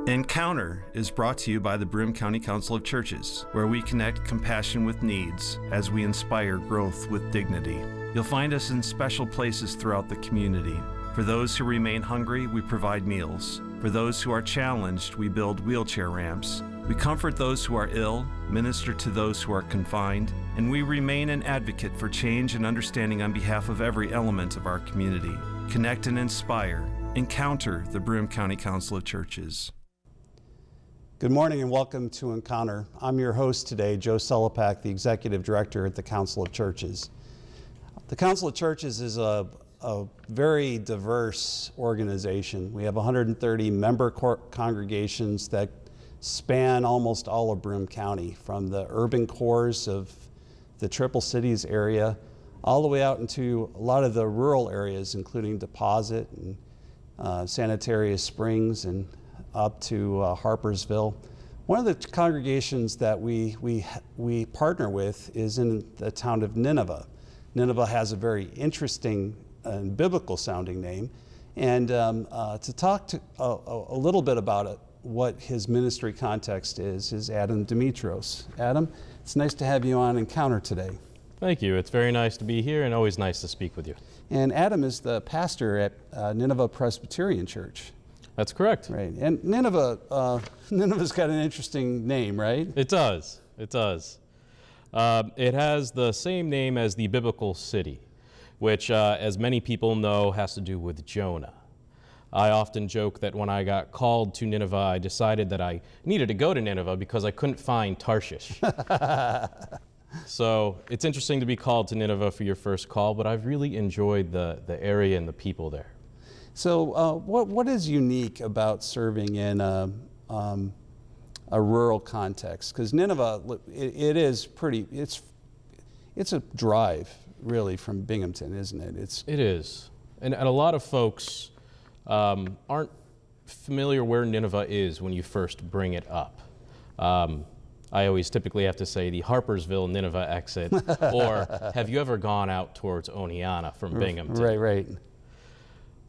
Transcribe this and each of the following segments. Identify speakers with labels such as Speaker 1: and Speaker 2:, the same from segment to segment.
Speaker 1: Encounter is brought to you by the Broome County Council of Churches, where we connect compassion with needs as we inspire growth with dignity. You'll find us in special places throughout the community. For those who remain hungry, we provide meals. For those who are challenged, we build wheelchair ramps. We comfort those who are ill, minister to those who are confined, and we remain an advocate for change and understanding on behalf of every element of our community. Connect and inspire. Encounter the Broome County Council of Churches.
Speaker 2: Good morning and welcome to Encounter. I'm your host today, Joe Sellepack, the Executive Director at the Council of Churches. The Council of Churches is a very diverse organization. We have 130 member congregations that span almost all of Broome County, from the urban cores of the Triple Cities area all the way out into a lot of the rural areas, including Deposit and Sanitarius Springs and up to Harpersville. One of the congregations that we partner with is in the town of Nineveh. Nineveh has a very interesting and biblical sounding name. And to talk to a little bit about it, what his ministry context is Adam Demetros. Adam, it's nice to have you on Encounter today.
Speaker 3: Thank you. It's very nice to be here and always nice to speak with you.
Speaker 2: And Adam is the pastor at Nineveh Presbyterian Church.
Speaker 3: That's correct.
Speaker 2: Right. And Nineveh's got an interesting name, right?
Speaker 3: It does. It does. It has the same name as the biblical city, which, as many people know, has to do with Jonah. I often joke that when I got called to Nineveh, I decided that I needed to go to Nineveh because I couldn't find Tarshish. So it's interesting to be called to Nineveh for your first call, but I've really enjoyed the area and the people there.
Speaker 2: So what is unique about serving in a rural context? Because Nineveh, it's a drive really from Binghamton, isn't it?
Speaker 3: It is. And a lot of folks aren't familiar where Nineveh is when you first bring it up. I always typically have to say the Harpersville Nineveh exit, or have you ever gone out towards Oneonta from Binghamton?
Speaker 2: Right.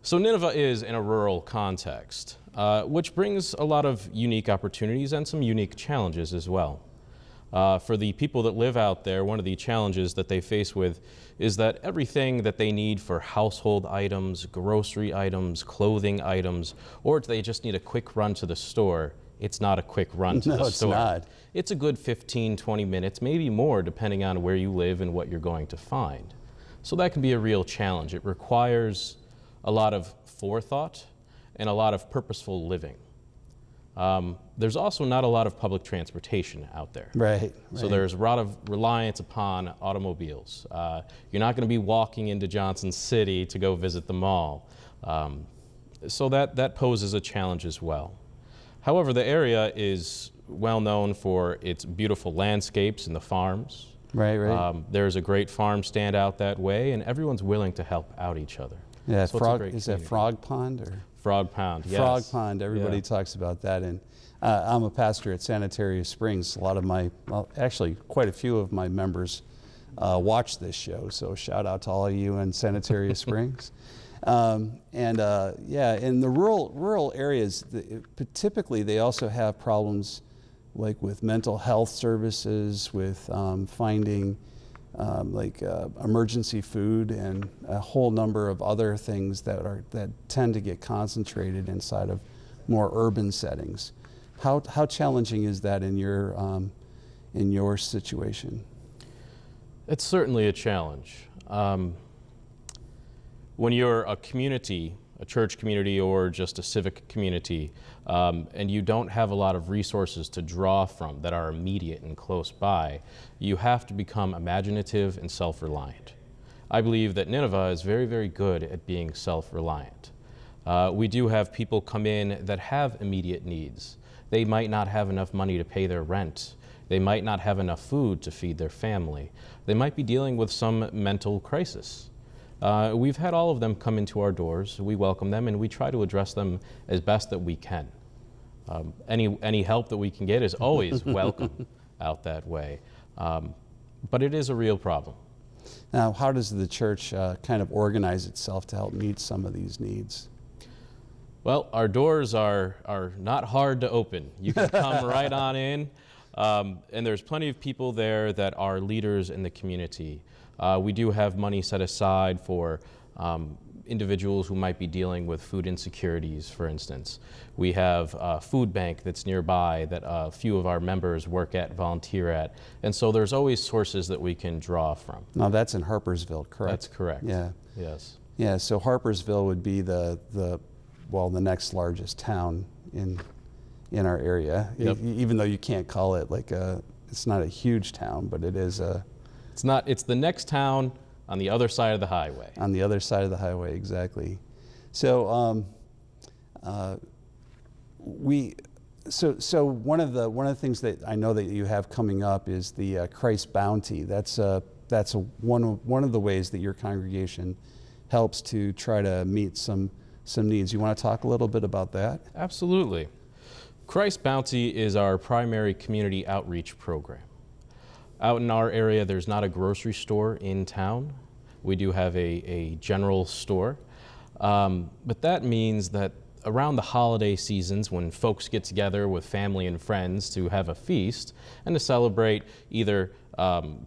Speaker 3: So Nineveh is in a rural context, which brings a lot of unique opportunities and some unique challenges as well. For the people that live out there, one of the challenges that they face with is that everything that they need for household items, grocery items, clothing items, or if they just need a quick run to the store, it's not a quick run to the store.
Speaker 2: No, it's not.
Speaker 3: It's a good 15, 20 minutes, maybe more, depending on where you live and what you're going to find. So that can be a real challenge. It requires a lot of forethought and a lot of purposeful living. There's also not a lot of public transportation out there.
Speaker 2: Right.
Speaker 3: So there's a lot of reliance upon automobiles. You're not going to be walking into Johnson City to go visit the mall. So that poses a challenge as well. However, the area is well known for its beautiful landscapes and the farms.
Speaker 2: Right.
Speaker 3: There's a great farm stand out that way, and everyone's willing to help out each other.
Speaker 2: Yeah,
Speaker 3: So
Speaker 2: is that Frog Pond? Or?
Speaker 3: Frog Pond, yes.
Speaker 2: Frog Pond, everybody
Speaker 3: Yeah.
Speaker 2: talks about that. And I'm a pastor at Sanitarius Springs. Actually, quite a few of my members watch this show, so shout out to all of you in Sanitarius Springs. In the rural areas, typically they also have problems like with mental health services, with finding emergency food and a whole number of other things that tend to get concentrated inside of more urban settings. How challenging is that in your situation?
Speaker 3: It's certainly a challenge. When you're a community, a church community or just a civic community, and you don't have a lot of resources to draw from that are immediate and close by, you have to become imaginative and self-reliant. I believe that Nineveh is very, very good at being self-reliant. We do have people come in that have immediate needs. They might not have enough money to pay their rent. They might not have enough food to feed their family. They might be dealing with some mental crisis. We've had all of them come into our doors. We welcome them and we try to address them as best that we can. Any help that we can get is always welcome out that way. But it is a real problem.
Speaker 2: Now, how does the church kind of organize itself to help meet some of these needs?
Speaker 3: Well, our doors are not hard to open. You can come right on in, and there's plenty of people there that are leaders in the community. We do have money set aside for individuals who might be dealing with food insecurities, for instance. We have a food bank that's nearby that a few of our members work at, volunteer at, and so there's always sources that we can draw from.
Speaker 2: Now that's in Harpersville, correct?
Speaker 3: That's correct.
Speaker 2: Yeah.
Speaker 3: Yes.
Speaker 2: Yeah, so Harpersville would be the next largest town in our area.
Speaker 3: Yep.
Speaker 2: Even though you can't call it it's not a huge town, but it is
Speaker 3: It's the next town on the other side of the highway.
Speaker 2: On the other side of the highway, exactly. So one of the things that I know that you have coming up is the Christ Bounty. That's one of the ways that your congregation helps to try to meet some needs. You want to talk a little bit about that?
Speaker 3: Absolutely. Christ Bounty is our primary community outreach program. Out in our area, there's not a grocery store in town. We do have a general store. But that means that around the holiday seasons, when folks get together with family and friends to have a feast and to celebrate either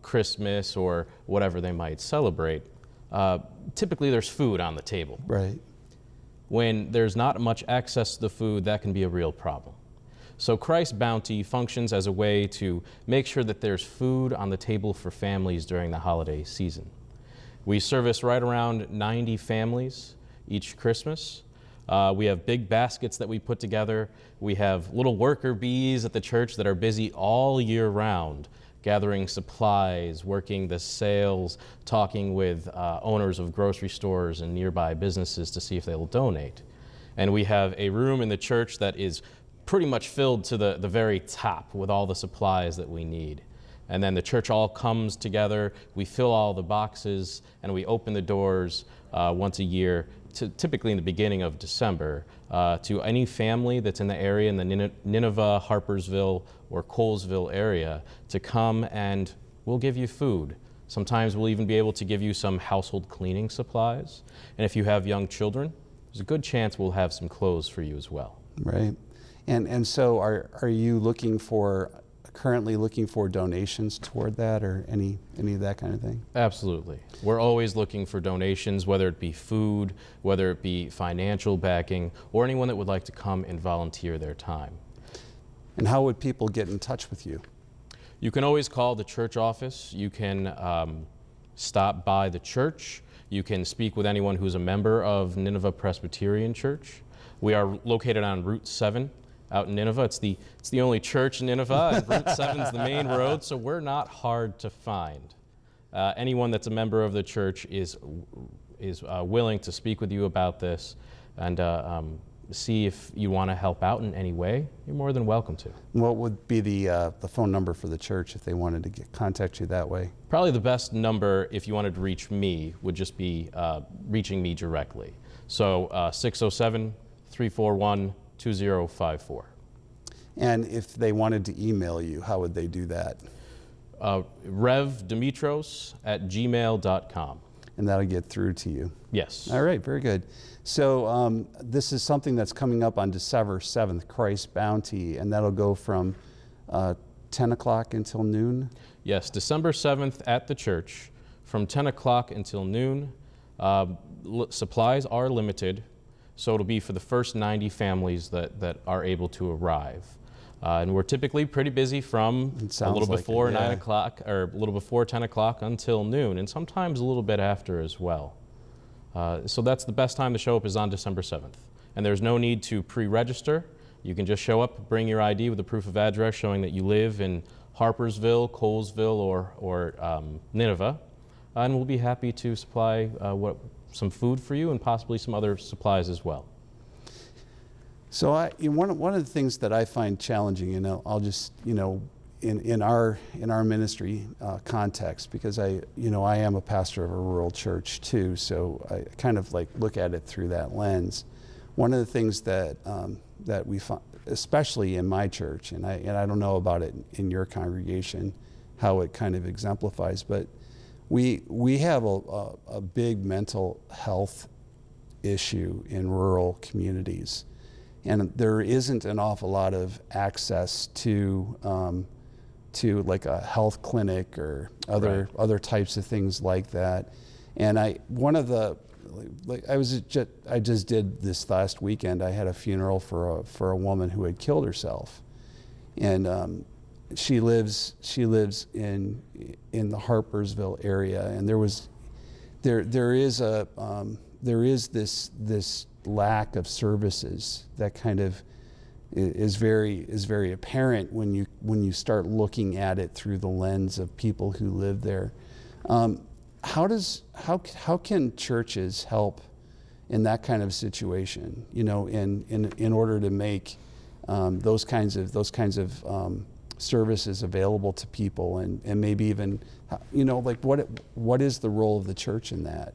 Speaker 3: Christmas or whatever they might celebrate, typically there's food on the table.
Speaker 2: Right.
Speaker 3: When there's not much access to the food, that can be a real problem. So Christ Bounty functions as a way to make sure that there's food on the table for families during the holiday season. We service right around 90 families each Christmas. We have big baskets that we put together. We have little worker bees at the church that are busy all year round, gathering supplies, working the sales, talking with owners of grocery stores and nearby businesses to see if they will donate. And we have a room in the church that is pretty much filled to the very top with all the supplies that we need. And then the church all comes together, we fill all the boxes, and we open the doors once a year, typically in the beginning of December, to any family that's in the area, in the Nineveh, Harpersville, or Colesville area, to come and we'll give you food. Sometimes we'll even be able to give you some household cleaning supplies. And if you have young children, there's a good chance we'll have some clothes for you as well.
Speaker 2: Right. And so are you currently looking for donations toward that, or any of that kind of thing?
Speaker 3: Absolutely. We're always looking for donations, whether it be food, whether it be financial backing, or anyone that would like to come and volunteer their time.
Speaker 2: And how would people get in touch with you?
Speaker 3: You can always call the church office. You can stop by the church. You can speak with anyone who's a member of Nineveh Presbyterian Church. We are located on Route 7 out in Nineveh. It's the only church in Nineveh, and Route 7 is the main road, so we're not hard to find. Anyone that's a member of the church is willing to speak with you about this and see if you want to help out in any way. You're more than welcome to.
Speaker 2: What would be the phone number for the church if they wanted to contact you that way? Probably
Speaker 3: the best number, if you wanted to reach me, would just be reaching me directly. So 607-341-2054.
Speaker 2: And if they wanted to email you, how would they do that?
Speaker 3: revdemetros@gmail.com.
Speaker 2: And that'll get through to you?
Speaker 3: Yes.
Speaker 2: All right, very good. So this is something that's coming up on December 7th, Christ Bounty, and that'll go from 10 o'clock until noon?
Speaker 3: Yes, December 7th at the church from 10 o'clock until noon. Supplies are limited, so it'll be for the first 90 families that are able to arrive. And we're typically pretty busy from a little before 9 o'clock or a little before 10 o'clock until noon, and sometimes a little bit after as well. So that's the best time to show up is on December 7th. And there's no need to pre-register. You can just show up, bring your ID with a proof of address showing that you live in Harpersville, Colesville, or Nineveh, and we'll be happy to supply some food for you and possibly some other supplies as well.
Speaker 2: So one of the things that I find challenging, I'll just, in our ministry context, because I am a pastor of a rural church too, so I kind of look at it through that lens. One of the things that we find, especially in my church, and I don't know about it in your congregation, how it kind of exemplifies, but we have a big mental health issue in rural communities. And there isn't an awful lot of access to like a health clinic or other types of things like that. And I just did this last weekend. I had a funeral for a woman who had killed herself, and she lives in the Harpersville area. And there is this lack of services that kind of is very apparent when you start looking at it through the lens of people who live there. How can churches help in that kind of situation? In order to make those kinds of services available to people, and maybe even like what is the role of the church in that?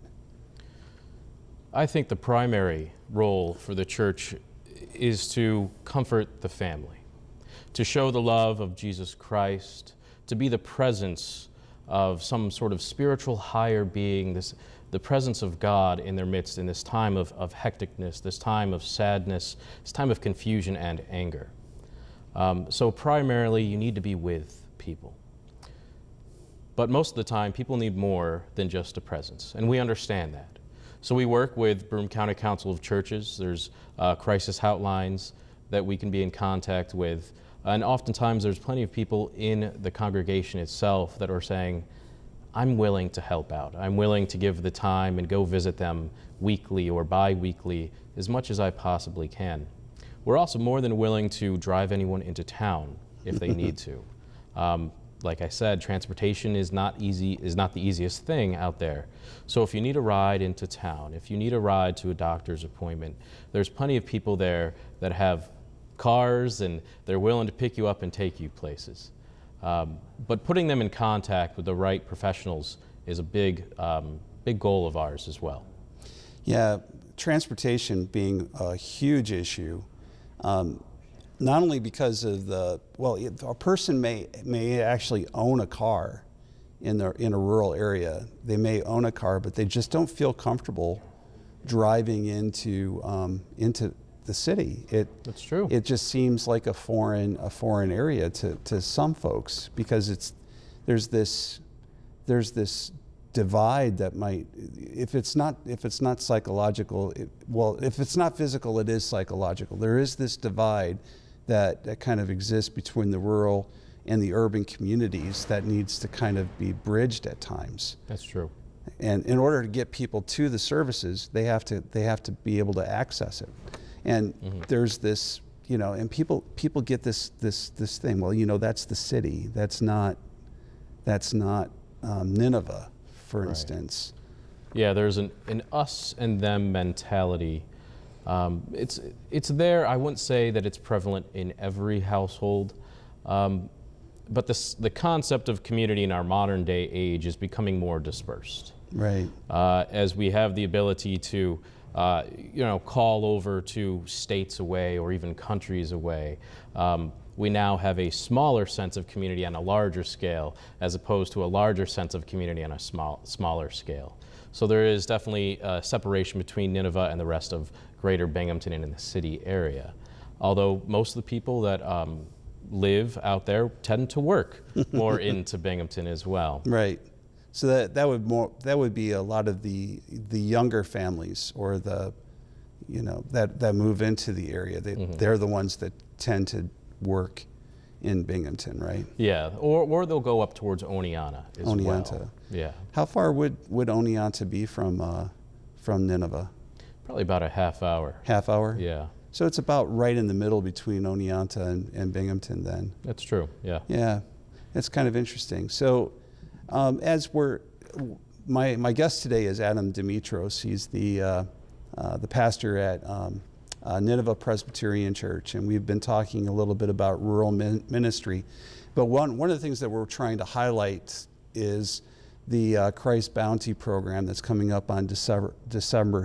Speaker 3: I think the primary role for the church is to comfort the family, to show the love of Jesus Christ, to be the presence of some sort of spiritual higher being, the presence of God in their midst in this time of hecticness, this time of sadness, this time of confusion and anger. So primarily you need to be with people. But most of the time people need more than just a presence, and we understand that. So we work with Broome County Council of Churches. There's crisis hotlines that we can be in contact with. And oftentimes there's plenty of people in the congregation itself that are saying, I'm willing to help out. I'm willing to give the time and go visit them weekly or bi-weekly as much as I possibly can. We're also more than willing to drive anyone into town if they need to. Like I said, transportation is not the easiest thing out there. So if you need a ride into town, if you need a ride to a doctor's appointment, there's plenty of people there that have cars and they're willing to pick you up and take you places. But putting them in contact with the right professionals is a big goal of ours as well.
Speaker 2: Yeah, transportation being a huge issue. Not only because of a person may actually own a car in a rural area. They may own a car, but they just don't feel comfortable driving into the city.
Speaker 3: That's true.
Speaker 2: It just seems like a foreign area to some folks, because there's this divide that might, if it's not psychological, if it's not physical, it is psychological. There is this divide that kind of exists between the rural and the urban communities that needs to kind of be bridged at times.
Speaker 3: That's true.
Speaker 2: And in order to get people to the services, they have to be able to access it. And there's this, and people get this thing. Well, that's the city. That's not Nineveh, for instance.
Speaker 3: Yeah, there's an us and them mentality. It's there. I wouldn't say that it's prevalent in every household, but the concept of community in our modern day age is becoming more dispersed.
Speaker 2: Right.
Speaker 3: As we have the ability to, call over to states away or even countries away, we now have a smaller sense of community on a larger scale, as opposed to a larger sense of community on a smaller scale. So there is definitely a separation between Nineveh and the rest of Greater Binghamton and in the city area. Although most of the people that live out there tend to work more into Binghamton as well.
Speaker 2: Right. So that would be a lot of the younger families, or that move into the area. They're the ones that tend to work in Binghamton, right?
Speaker 3: Yeah, or they'll go up towards Oneonta as well. Yeah.
Speaker 2: How far would Oneonta be from Nineveh?
Speaker 3: Probably about a half hour.
Speaker 2: Half hour?
Speaker 3: Yeah.
Speaker 2: So it's about right in the middle between Oneonta and Binghamton then.
Speaker 3: That's true, yeah.
Speaker 2: Yeah, it's kind of interesting. So my guest today is Adam Demetros. He's the pastor at Nineveh Presbyterian Church, and we've been talking a little bit about rural ministry. But one of the things that we're trying to highlight is the Christ Bounty program that's coming up on December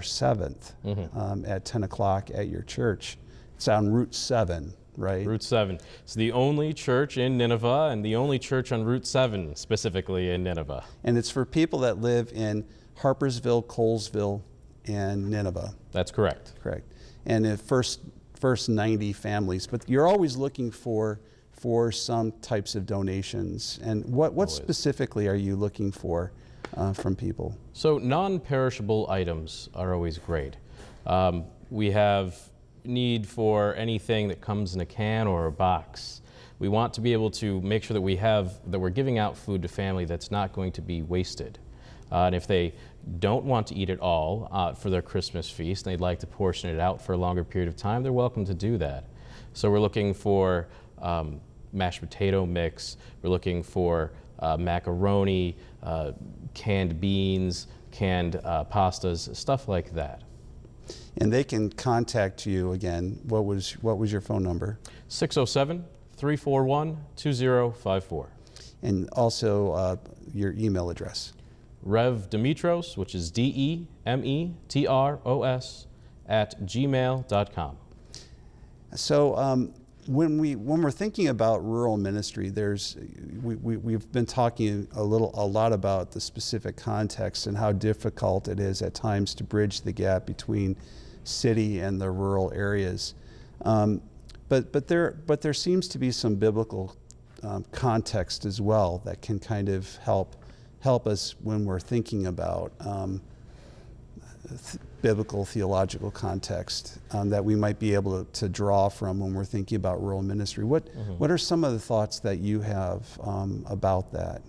Speaker 2: 7th at 10 o'clock at your church. It's on Route 7, right?
Speaker 3: Route 7. It's the only church in Nineveh and the only church on Route 7 specifically in Nineveh.
Speaker 2: And it's for people that live in Harpersville, Colesville, and Nineveh.
Speaker 3: That's correct.
Speaker 2: Correct. And the first 90 families, but you're always looking for some types of donations. And what specifically are you looking for from people?
Speaker 3: So non-perishable items are always great. We have need for anything that comes in a can or a box. We want to be able to make sure that we're giving out food to family that's not going to be wasted. And if they don't want to eat it all for their Christmas feast and they'd like to portion it out for a longer period of time, they're welcome to do that. So we're looking for mashed potato mix, we're looking for macaroni, canned beans, canned pastas, stuff like that.
Speaker 2: And they can contact you again. What was your phone number?
Speaker 3: 607-341-2054.
Speaker 2: And also your email address.
Speaker 3: Rev Demetros, which is DEMETROS @gmail.com.
Speaker 2: So when we're thinking about rural ministry, we've been talking a lot about the specific context and how difficult it is at times to bridge the gap between city and the rural areas. But there seems to be some biblical context as well that can kind of help us when we're thinking about biblical theological context that we might be able to draw from when we're thinking about rural ministry. What are some of the thoughts that you have about that?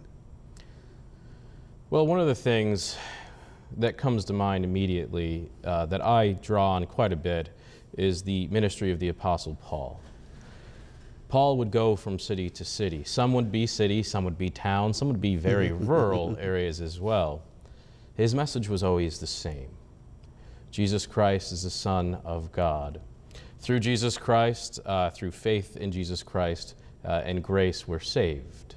Speaker 3: Well, one of the things that comes to mind immediately that I draw on quite a bit is the ministry of the Apostle Paul. Paul would go from city to city. Some would be city, some would be town, some would be very rural areas as well. His message was always the same. Jesus Christ is the Son of God. Through Jesus Christ, through faith in Jesus Christ and grace, we're saved.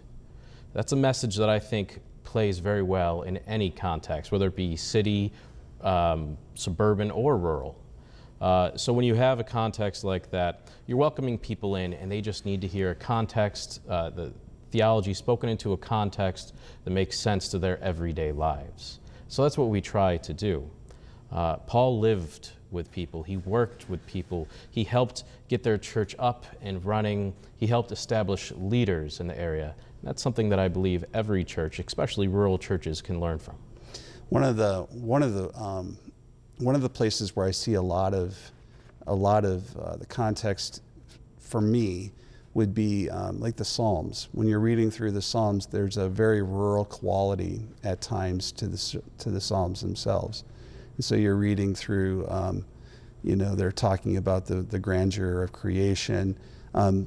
Speaker 3: That's a message that I think plays very well in any context, whether it be city, suburban, or rural. So when you have a context like that, you're welcoming people in and they just need to hear a context, the theology spoken into a context that makes sense to their everyday lives. So that's what we try to do. Paul lived with people, he worked with people, he helped get their church up and running, he helped establish leaders in the area. And that's something that I believe every church, especially rural churches, can learn from.
Speaker 2: One of the places where I see a lot of the context for me would be like the Psalms. When you're reading through the Psalms, there's a very rural quality at times to the Psalms themselves. And so you're reading through, they're talking about the grandeur of creation.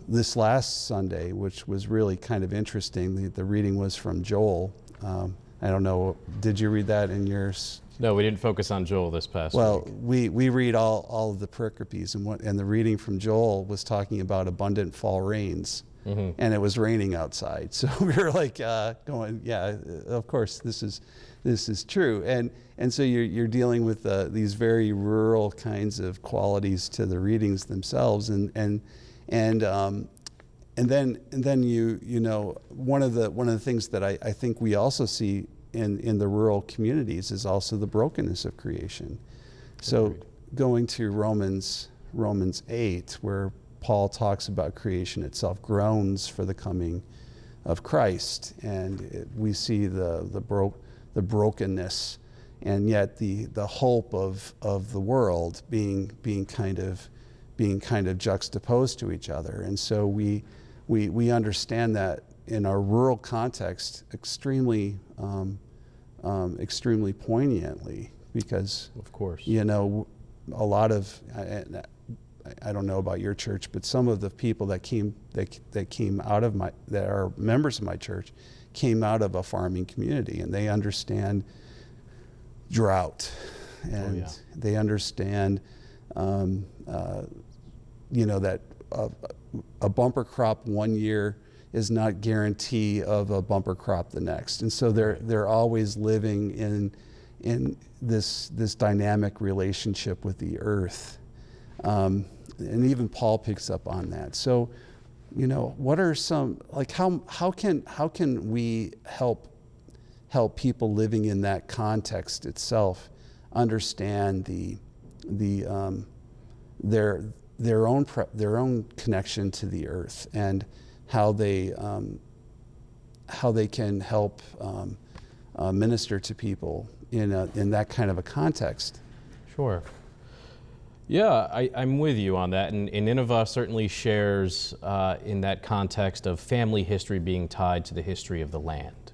Speaker 2: This last Sunday, which was really kind of interesting, the reading was from Joel. I don't know, did you read that in yours?
Speaker 3: No, we didn't focus on Joel this past week.
Speaker 2: We read all of the pericopes, and the reading from Joel was talking about abundant fall rains, and it was raining outside. So we were like going, yeah, of course this is true, and so you're dealing with these very rural kinds of qualities to the readings themselves, and then one of the things that I think we also see in the rural communities is also the brokenness of creation. So
Speaker 3: Agreed.
Speaker 2: Going to Romans 8, where Paul talks about creation itself groans for the coming of Christ, and we see the brokenness, and yet the hope of the world being kind of juxtaposed to each other. And so we understand that in our rural context extremely poignantly, because
Speaker 3: Of course.
Speaker 2: a lot of I don't know about your church, but some of the people that came out of that are members of my church came out of a farming community, and they understand drought, and they understand that a bumper crop one year is not guarantee of a bumper crop the next, and so they're always living in this dynamic relationship with the earth, and even Paul picks up on that. So, what are some, like, how can we help people living in that context itself understand their own connection to the earth and how they can help minister to people in that kind of a context.
Speaker 3: Sure. Yeah, I'm with you on that. And Nineveh certainly shares in that context of family history being tied to the history of the land.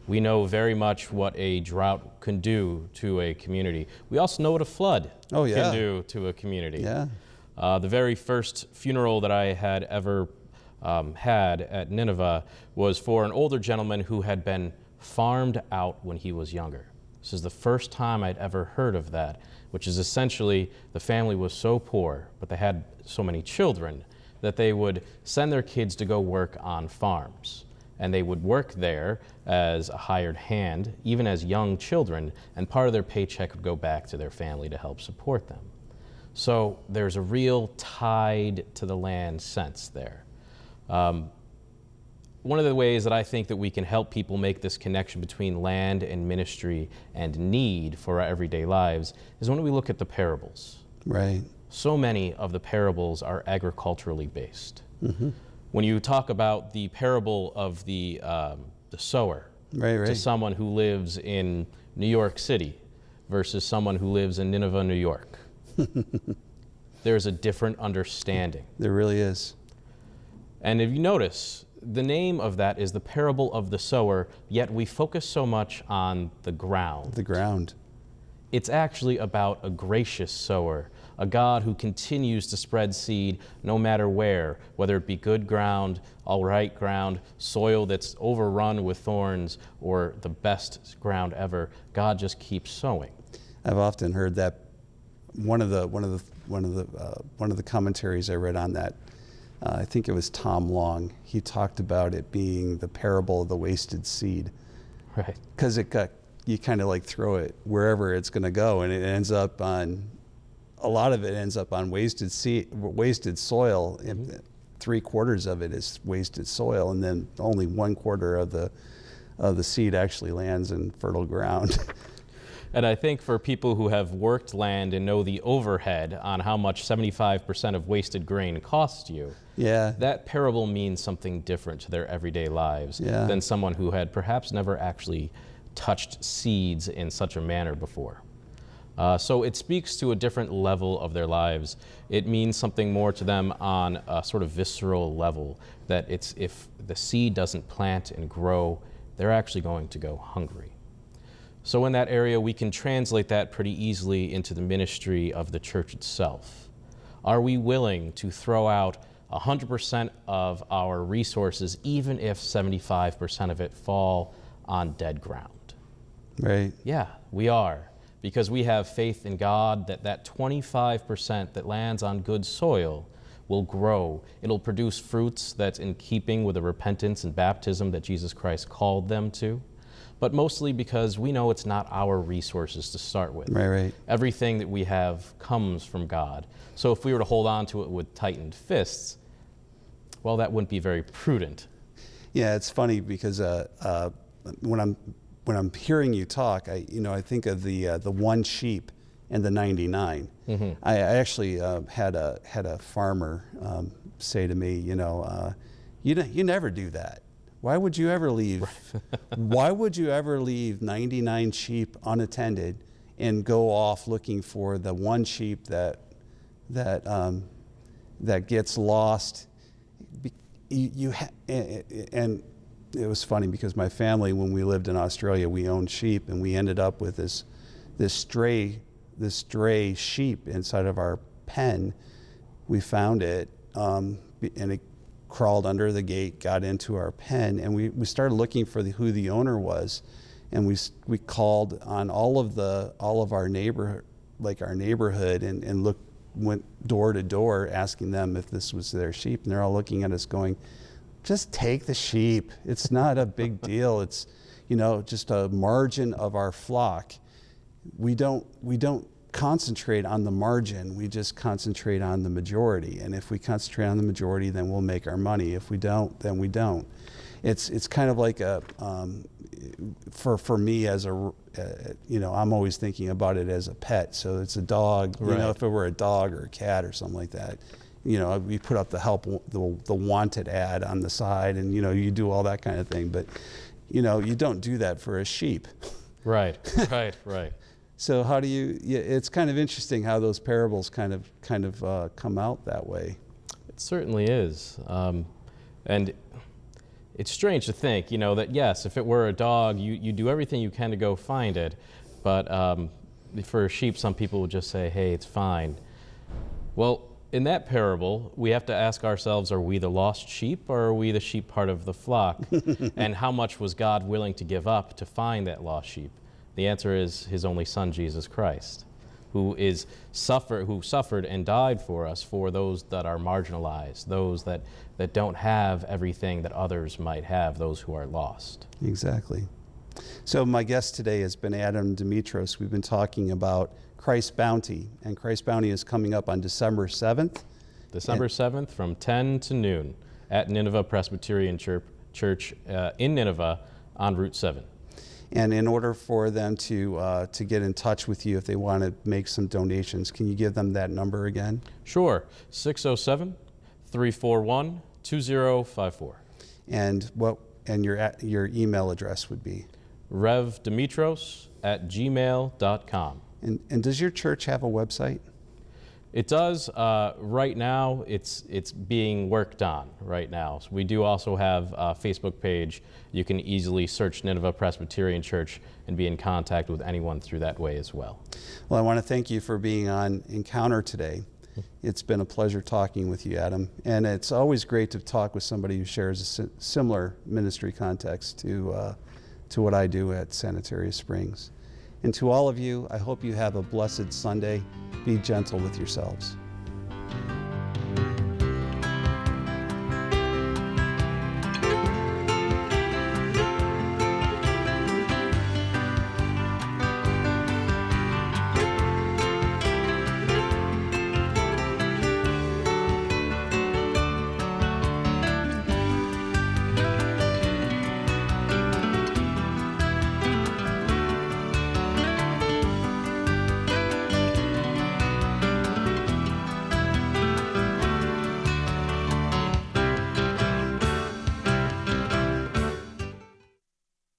Speaker 3: We know very much what a drought can do to a community. We also know what a flood can do to a community.
Speaker 2: Yeah.
Speaker 3: The very first funeral that I had ever had at Nineveh was for an older gentleman who had been farmed out when he was younger. This is the first time I'd ever heard of that, which is essentially the family was so poor, but they had so many children that they would send their kids to go work on farms. And they would work there as a hired hand, even as young children, and part of their paycheck would go back to their family to help support them. So there's a real tied to the land sense there. One of the ways that I think that we can help people make this connection between land and ministry and need for our everyday lives is when we look at the parables.
Speaker 2: Right.
Speaker 3: So many of the parables are agriculturally based.
Speaker 2: Mm-hmm.
Speaker 3: When you talk about the parable of the sower to someone who lives in New York City versus someone who lives in Nineveh, New York, there's a different understanding.
Speaker 2: There really is.
Speaker 3: And if you notice, the name of that is the parable of the sower, yet we focus so much on the ground.
Speaker 2: The ground.
Speaker 3: It's actually about a gracious sower, a God who continues to spread seed no matter where, whether it be good ground, all right ground, soil that's overrun with thorns, or the best ground ever. God just keeps sowing.
Speaker 2: I've often heard that one of the commentaries I read on that. I think it was Tom Long. He talked about it being the parable of the wasted seed.
Speaker 3: Right.
Speaker 2: Because you kind of like throw it wherever it's going to go, and it ends up on, a lot of it ends up on wasted soil. Mm-hmm. 3/4 of it is wasted soil, and then only 1/4 of the seed actually lands in fertile ground.
Speaker 3: And I think for people who have worked land and know the overhead on how much 75% of wasted grain costs you, that parable means something different to their everyday lives than someone who had perhaps never actually touched seeds in such a manner before. So it speaks to a different level of their lives. It means something more to them on a sort of visceral level, that it's, if the seed doesn't plant and grow, they're actually going to go hungry. So in that area, we can translate that pretty easily into the ministry of the church itself. Are we willing to throw out 100% of our resources, even if 75% of it fall on dead ground?
Speaker 2: Right.
Speaker 3: Yeah, we are. Because we have faith in God that 25% that lands on good soil will grow. It'll produce fruits that's in keeping with the repentance and baptism that Jesus Christ called them to. But mostly because we know it's not our resources to start with.
Speaker 2: Right.
Speaker 3: Everything that we have comes from God. So if we were to hold on to it with tightened fists, well, that wouldn't be very prudent.
Speaker 2: Yeah, it's funny because when I'm hearing you talk, I think of the one sheep and the 99. Mm-hmm. I actually had a farmer say to me, you never do that. Why would you ever leave? Why would you ever leave 99 sheep unattended and go off looking for the one sheep that gets lost? And it was funny because my family, when we lived in Australia, we owned sheep, and we ended up with this stray sheep inside of our pen. We found it, and it crawled under the gate, got into our pen, and we started looking for who the owner was, and we called on all of our neighborhood, and went door to door asking them if this was their sheep, and they're all looking at us going, just take the sheep. It's not a big deal. It's just a margin of our flock. We don't concentrate on the margin. We just concentrate on the majority. And if we concentrate on the majority, then we'll make our money. If we don't, then we don't. It's kind of like for me as a, I'm always thinking about it as a pet. So it's a dog,
Speaker 3: Right.
Speaker 2: if it were a dog or a cat or something like that, we put up the wanted ad on the side, and, you do all that kind of thing. But, you don't do that for a sheep.
Speaker 3: Right, right.
Speaker 2: So how do it's kind of interesting how those parables kind of come out that way.
Speaker 3: It certainly is. And it's strange to think, that yes, if it were a dog, you do everything you can to go find it. But for a sheep, some people would just say, hey, it's fine. Well, in that parable, we have to ask ourselves, are we the lost sheep, or are we the sheep part of the flock? And how much was God willing to give up to find that lost sheep? The answer is his only Son, Jesus Christ, who suffered and died for us, for those that are marginalized, those that don't have everything that others might have, those who are lost.
Speaker 2: Exactly. So my guest today has been Adam Demetros. We've been talking about Christ's Bounty, and Christ's Bounty is coming up on December 7th.
Speaker 3: December 7th from 10 to noon at Nineveh Presbyterian Church in Nineveh on Route 7.
Speaker 2: And in order for them to get in touch with you if they want to make some donations, can you give them that number again?
Speaker 3: Sure, 607-341-2054.
Speaker 2: And your email address would be?
Speaker 3: revdemetros@gmail.com.
Speaker 2: And does your church have a website?
Speaker 3: It does. Right now, it's being worked on right now. So we do also have a Facebook page. You can easily search Nineveh Presbyterian Church and be in contact with anyone through that way as well.
Speaker 2: Well, I want to thank you for being on Encounter today. It's been a pleasure talking with you, Adam. And it's always great to talk with somebody who shares a similar ministry context to what I do at Sanitarius Springs. And to all of you, I hope you have a blessed Sunday. Be gentle with yourselves.